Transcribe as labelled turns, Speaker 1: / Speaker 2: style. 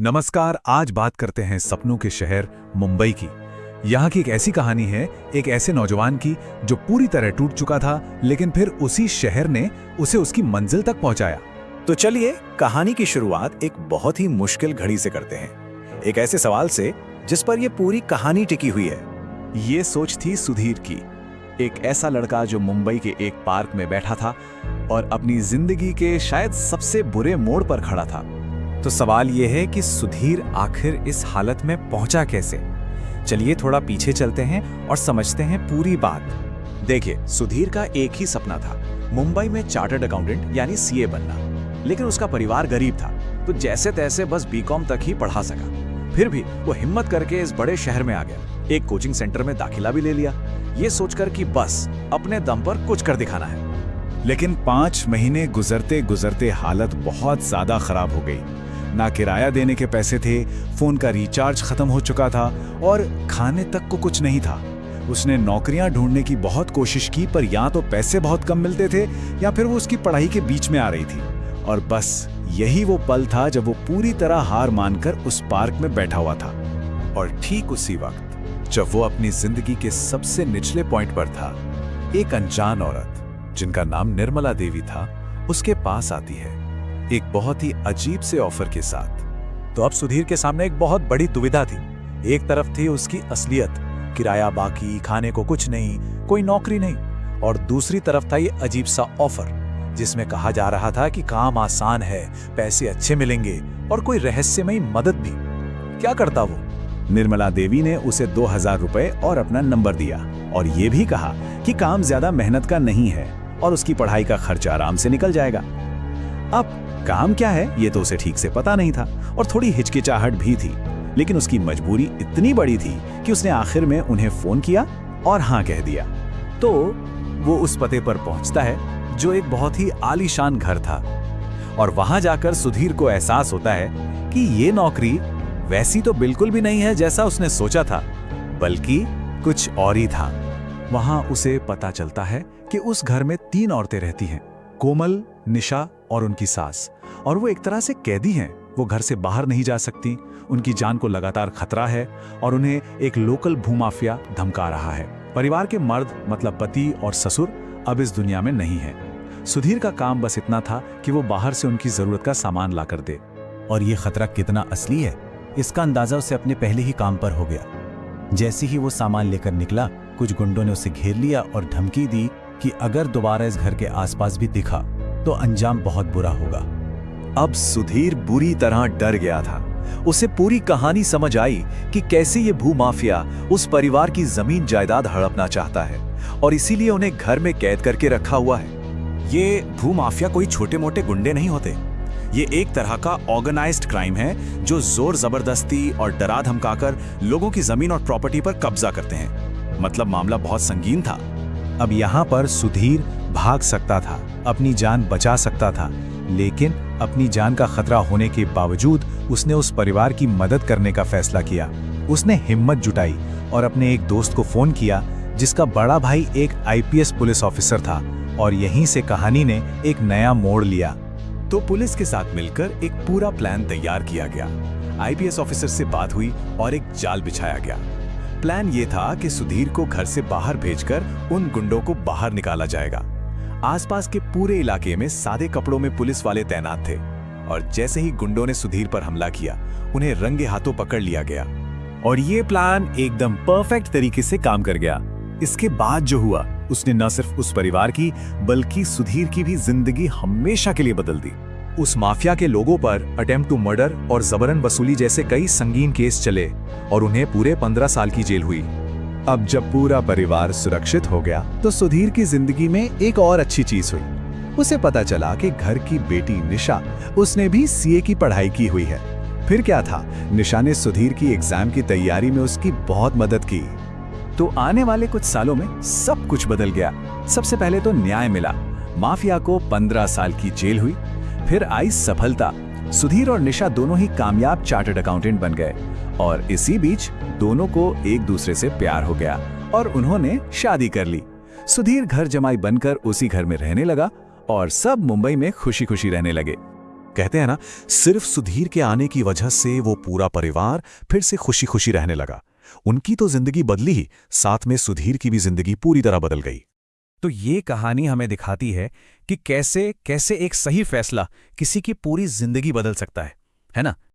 Speaker 1: नमस्कार। आज बात करते हैं सपनों के शहर मुंबई की। यहाँ की एक ऐसी कहानी है, एक ऐसे नौजवान की जो पूरी तरह टूट चुका था, लेकिन फिर उसी शहर ने उसे उसकी मंजिल तक पहुंचाया।
Speaker 2: तो चलिए कहानी की शुरुआत एक बहुत ही मुश्किल घड़ी से करते हैं, एक ऐसे सवाल से जिस पर यह पूरी कहानी टिकी हुई है। ये सोच थी सुधीर की, एक ऐसा लड़का जो मुंबई के एक पार्क में बैठा था और अपनी जिंदगी के शायद सबसे बुरे मोड़ पर खड़ा था। तो सवाल यह है कि सुधीर आखिर इस हालत में पहुंचा कैसे। चलिए थोड़ा पीछे चलते हैं और समझते हैं पूरी बात। देखिए, सुधीर का एक ही सपना था, मुंबई में चार्टर्ड अकाउंटेंट यानी सीए बनना। लेकिन उसका परिवार गरीब था, तो जैसे तैसे बस बीकॉम तक ही पढ़ा सका। फिर भी वो हिम्मत करके इस बड़े शहर में आ गया, एक कोचिंग सेंटर में दाखिला भी ले लिया, ये सोचकर कि बस अपने दम पर कुछ कर दिखाना है।
Speaker 1: लेकिन 5 महीने गुजरते गुजरते हालत बहुत ज्यादा खराब हो गई। ना किराया देने के पैसे थे, फोन का रिचार्ज खत्म हो चुका था और खाने तक को कुछ नहीं था। उसने नौकरियां ढूंढने की बहुत कोशिश की, पर या तो पैसे बहुत कम मिलते थे या फिर वो उसकी पढ़ाई के बीच में आ रही थी। और बस यही वो पल था जब वो पूरी तरह हार मानकर उस पार्क में बैठा हुआ था। और ठीक उसी वक्त जब वो अपनी जिंदगी के सबसे निचले पॉइंट पर था, एक अनजान औरत जिनका नाम निर्मला देवी था उसके पास आती है, एक बहुत ही अजीब से ऑफर के साथ।
Speaker 2: तो अब सुधीर के सामने एक बहुत बड़ी दुविधा थी। एक तरफ थी उसकी असलियत, किराया बाकी, खाने को कुछ नहीं, कोई नौकरी नहीं, और दूसरी तरफ था ये अजीब सा ऑफर जिसमें कहा जा रहा था कि काम आसान है, पैसे अच्छे मिलेंगे और कोई रहस्यमयी मदद भी। क्या करता वो?
Speaker 1: निर्मला देवी ने उसे 2000 रुपए और अपना नंबर दिया और ये भी कहा कि काम ज्यादा मेहनत का नहीं है और उसकी पढ़ाई का खर्चा आराम से निकल जाएगा। अब काम क्या है ये तो उसे ठीक से पता नहीं था और थोड़ी हिचकिचाहट भी थी, लेकिन उसकी मजबूरी इतनी बड़ी थी कि उसने आखिर में उन्हें फोन किया और हाँ कह दिया। तो वो उस पते पर पहुंचता है जो एक बहुत ही आलीशान घर था, और वहां जाकर सुधीर को एहसास होता है कि ये नौकरी वैसी तो बिल्कुल भी नहीं है जैसा उसने सोचा था, बल्कि कुछ और ही था। वहां उसे पता चलता है कि उस घर में 3 औरतें रहती हैं, कोमल, निशा और उनकी सास, और वो एक तरह से कैदी हैं। वो घर से बाहर नहीं जा सकती, उनकी जान को लगातार खतरा है और उन्हें एक लोकल भूमाफिया धमका रहा है। परिवार के मर्द मतलब पति और ससुर अब इस दुनिया में नहीं है। सुधीर का काम बस इतना था कि वो बाहर से उनकी जरूरत का सामान ला कर दे।
Speaker 3: और ये खतरा कितना असली है इसका अंदाजा उसे अपने पहले ही काम पर हो गया। जैसे ही वो सामान लेकर निकला, कुछ गुंडों ने उसे घेर लिया और धमकी दी कि अगर दोबारा इस घर के आसपास भी दिखा तो अंजाम बहुत बुरा होगा।
Speaker 2: अब सुधीर बुरी तरह डर गया था। उसे पूरी कहानी समझ आई कि कैसे ये भूमाफिया उस परिवार की जमीन जायदाद हड़पना चाहता है और इसीलिए उन्हें घर में कैद करके रखा हुआ है। ये भूमाफिया कोई छोटे मोटे गुंडे नहीं होते, ये एक तरह का ऑर्गेनाइज्ड क्राइम है जो जोर जबरदस्ती और डरा धमकाकर लोगों की जमीन और प्रॉपर्टी पर कब्जा करते हैं। मतलब मामला बहुत संगीन था।
Speaker 1: अब यहाँ पर सुधीर भाग सकता था, अपनी जान बचा सकता था, लेकिन अपनी जान का खतरा होने के बावजूद उसने उस परिवार की मदद करने का फैसला किया। उसने हिम्मत जुटाई और अपने एक दोस्त को फोन किया जिसका बड़ा भाई एक आईपीएस पुलिस ऑफिसर था, और यहीं से कहानी ने एक नया मोड़ लिया।
Speaker 2: तो पुलिस के साथ मिलकर एक पूरा प्लान तैयार किया गया। आईपीएस ऑफिसर से बात हुई और एक जाल बिछाया गया। प्लान ये था कि सुधीर को घर से बाहर भेजकर उन गुंडों को बाहर निकाला जाएगा। आसपास के पूरे इलाके में सादे कपड़ों में पुलिस वाले तैनात थे, और जैसे ही गुंडों ने सुधीर पर हमला किया, उन्हें रंगे हाथों पकड़ लिया गया।
Speaker 1: और ये प्लान एकदम परफेक्ट तरीके से काम कर गया। इसके बाद जो हुआ, उसने न सिर्फ उस परिवार की बल्कि सुधीर की भी जिंदगी हमेशा के लिए बदल दी।
Speaker 2: उस माफिया के लोगों पर अटेम्प्ट टू मर्डर और जबरन वसूली जैसे कई संगीन केस चले और उन्हें पूरे 15 साल की जेल हुई।
Speaker 1: अब जब पूरा परिवार सुरक्षित हो गया तो सुधीर की जिंदगी में एक और अच्छी चीज हुई। उसे पता चला कि घर की बेटी निशा, उसने भी सीए की पढ़ाई की हुई है। फिर क्या था, निशा ने सुधीर की एग्जाम की तैयारी में उसकी बहुत मदद की। तो आने वाले कुछ सालों में सब कुछ बदल गया। सबसे पहले तो न्याय मिला, माफिया को 15 साल की जेल हुई। फिर आई सफलता, सुधीर और निशा दोनों ही कामयाब चार्टर्ड अकाउंटेंट बन गए, और इसी बीच दोनों को एक दूसरे से प्यार हो गया और उन्होंने शादी कर ली। सुधीर घर जमाई बनकर उसी घर में रहने लगा और सब मुंबई में खुशी खुशी रहने लगे।
Speaker 2: कहते हैं ना, सिर्फ सुधीर के आने की वजह से वो पूरा परिवार फिर से खुशी खुशी रहने लगा। उनकी तो जिंदगी बदली ही, साथ में सुधीर की भी जिंदगी पूरी तरह बदल गई।
Speaker 1: तो ये कहानी हमें दिखाती है कि कैसे कैसे एक सही फैसला किसी की पूरी जिंदगी बदल सकता है ना।